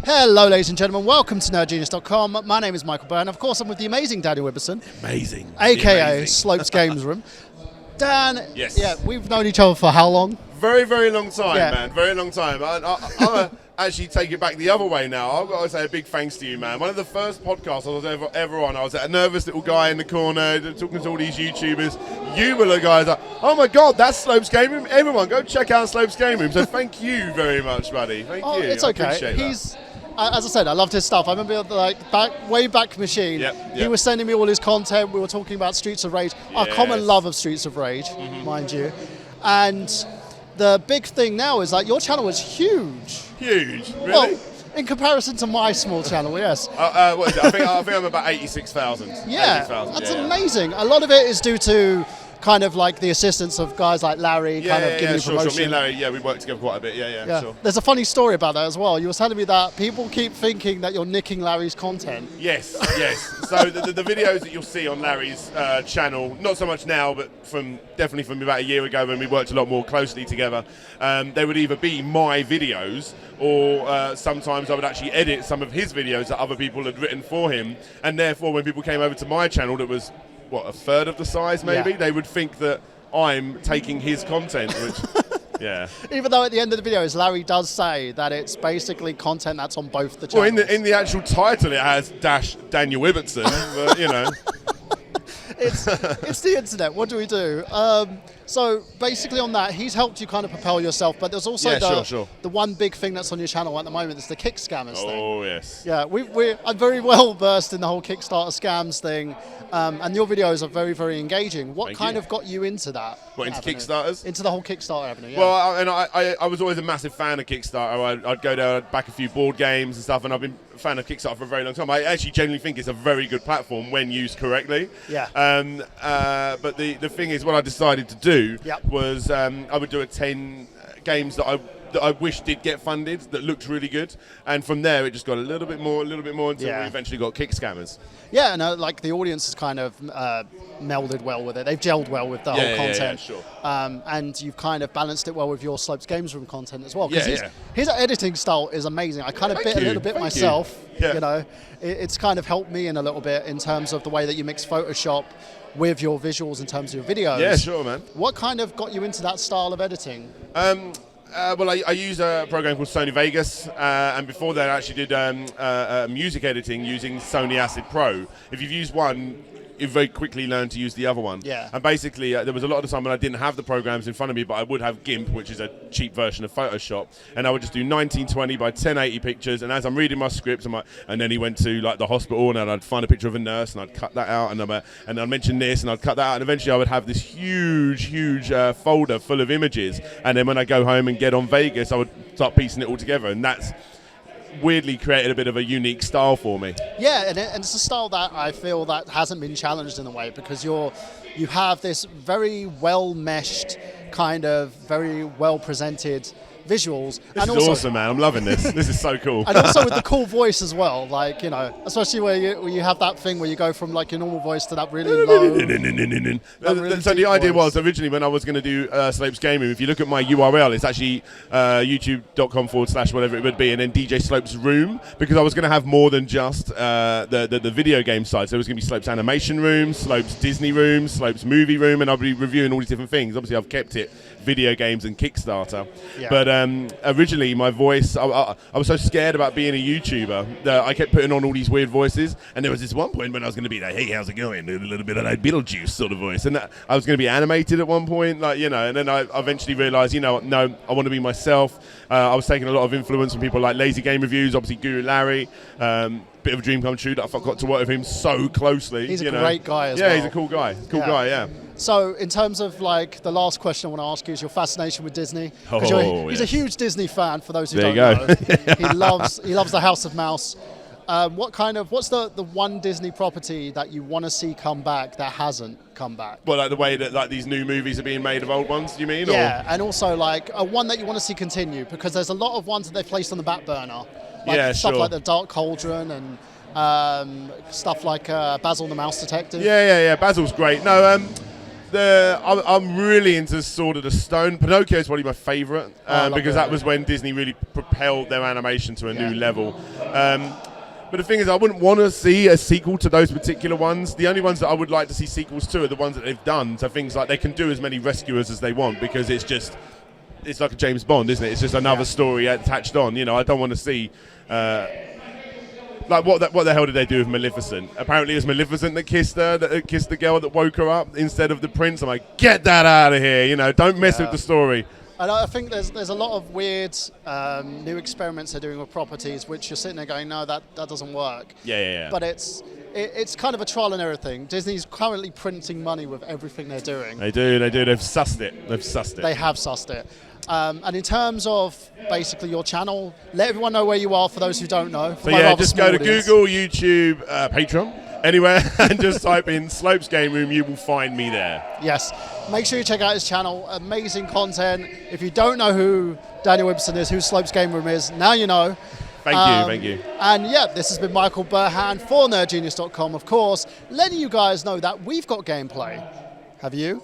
Hello, ladies and gentlemen. Welcome to Nerdgenious.com. My name is Michael Byrne. Of course, I'm with the amazing Daniel Ibbertson. Amazing. A.K.A. Slopes Games Room. Dan, yes. Yeah, we've known each other for how long? Very, very long time, Yeah. man. Very long time. I actually take it back the other way now. I've got to say a big thanks to you, man. One of the first podcasts I was ever on, I was a nervous little guy in the corner talking to all these YouTubers. You were the guys like, oh my God, that's Slopes Game Room. Everyone, go check out Slopes Game Room. So thank you very much, buddy. Thank you. It's okay. I appreciate that. As I said, I loved his stuff. I remember way back machine. Yep. He was sending me all his content. We were talking about Streets of Rage, our common love of Streets of Rage, mind you. And the big thing now is that your channel is huge. Huge, really? Well, in comparison to my small channel, yes. What is it? I think I'm about 86,000. Yeah, that's amazing. A lot of it is due to kind of like the assistance of guys like Larry, giving you promotion. Sure. Me and Larry, we work together quite a bit. Yeah, sure. There's a funny story about that as well. You were telling me that people keep thinking that you're nicking Larry's content. Yes. So the videos that you'll see on Larry's channel, not so much now, but definitely from about a year ago when we worked a lot more closely together, they would either be my videos or sometimes I would actually edit some of his videos that other people had written for him. And therefore, when people came over to my channel that was, a third of the size maybe, they would think that I'm taking his content, which, yeah. Even though at the end of the videos, Larry does say that it's basically content that's on both the channels. Well, in the actual title, it has Daniel Ibbertson, but, you know. It's the internet. What do we do? So basically on that, he's helped you kind of propel yourself, but there's also the one big thing that's on your channel at the moment is the kick scammers thing. Oh, yes. Yeah, I'm very well versed in the whole Kickstarter scams thing, and your videos are very, very engaging. What kind of got you into that? What, into Kickstarters? Into the whole Kickstarter avenue, yeah. Well, I was always a massive fan of Kickstarter. I'd go there, back a few board games and stuff, and I've been a fan of Kickstarter for a very long time. I actually genuinely think it's a very good platform when used correctly. Yeah. But the thing is, what I decided to do was I would do 10 games that I wish did get funded that looked really good, and from there it just got a little bit more until we eventually got Kick Scammers. Yeah, and like the audience has kind of melded well with it. They've gelled well with the whole content. Yeah, sure. And you've kind of balanced it well with your Slopes Games Room content as well. Yeah. His editing style is amazing. I kind of bit a little bit myself. Yeah. You know, it's kind of helped me in a little bit in terms of the way that you mix Photoshop with your visuals in terms of your videos. Yeah, sure, man. What kind of got you into that style of editing? Well, I use a program called Sony Vegas, and before that I actually did music editing using Sony Acid Pro. If you've used one, you very quickly learn to use the other one. Yeah. And basically, there was a lot of the time when I didn't have the programs in front of me, but I would have GIMP, which is a cheap version of Photoshop, and I would just do 1920 by 1080 pictures, and as I'm reading my script, and then he went to like the hospital, and then I'd find a picture of a nurse, and I'd cut that out, and I'd mention this, and I'd cut that out, and eventually I would have this huge folder full of images, and then when I go home and get on Vegas, I would start piecing it all together, and that's weirdly created a bit of a unique style for me. Yeah, and it's a style that I feel that hasn't been challenged in a way, because you have this very well meshed, kind of very well presented visuals. This is awesome, man. I'm loving this. This is so cool. And also with the cool voice as well, like, you know, especially where you have that thing where you go from like your normal voice to that really low. So the idea was originally when I was going to do Slopes Gaming, if you look at my URL, it's actually youtube.com/whatever it would be, and then DJ Slopes Room, because I was going to have more than just the video game side. So it was going to be Slopes Animation Room, Slopes Disney Room, Slopes Movie Room, and I'll be reviewing all these different things. Obviously, I've kept it video games and Kickstarter. Yeah. But originally my voice, I was so scared about being a YouTuber that I kept putting on all these weird voices, and there was this one point when I was going to be like, hey, how's it going? A little bit of that Beetlejuice sort of voice, and I was going to be animated at one point, like, you know, and then I eventually realized, you know, no, I want to be myself. I was taking a lot of influence from people like Lazy Game Reviews, obviously Guru Larry, bit of a dream come true that I got to work with him so closely. He's a great guy as well. Yeah, he's a cool guy. Yeah. So in terms of like the last question I want to ask you is your fascination with Disney. He's a huge Disney fan, for those who don't know. He loves the House of Mouse. What's the one Disney property that you want to see come back that hasn't come back? Well, like the way that like these new movies are being made of old ones, do you mean? Yeah, and also like a one that you want to see continue, because there's a lot of ones that they've placed on the back burner. Like stuff like the Dark Cauldron and stuff like Basil the Mouse Detective. Yeah. Basil's great. No, I'm really into Sword of the Stone. Pinocchio is probably my favourite because that was when Disney really propelled their animation to a new level. But the thing is, I wouldn't want to see a sequel to those particular ones. The only ones that I would like to see sequels to are the ones that they've done. So things like they can do as many rescuers as they want because it's like a James Bond, isn't it? It's just another story attached on. You know, I don't want to see like what the hell did they do with Maleficent? Apparently, it was Maleficent that kissed the girl that woke her up instead of the prince. I'm like, get that out of here! You know, don't mess with the story. And I think there's a lot of weird new experiments they're doing with properties, which you're sitting there going, no, that doesn't work. Yeah. But it's kind of a trial and error thing. Disney's currently printing money with everything they're doing. They do. They've sussed it. They have sussed it. And in terms of basically your channel, let everyone know where you are for those who don't know. So yeah, just go to Google, YouTube, Patreon, anywhere, and just type in Slopes Game Room. You will find me there. Yes. Make sure you check out his channel. Amazing content. If you don't know who Daniel Ibbertson is, who Slopes Game Room is, now you know. Thank you. And yeah, this has been Michael Burhan for Nerdgenious.com, of course, letting you guys know that we've got gameplay. Have you?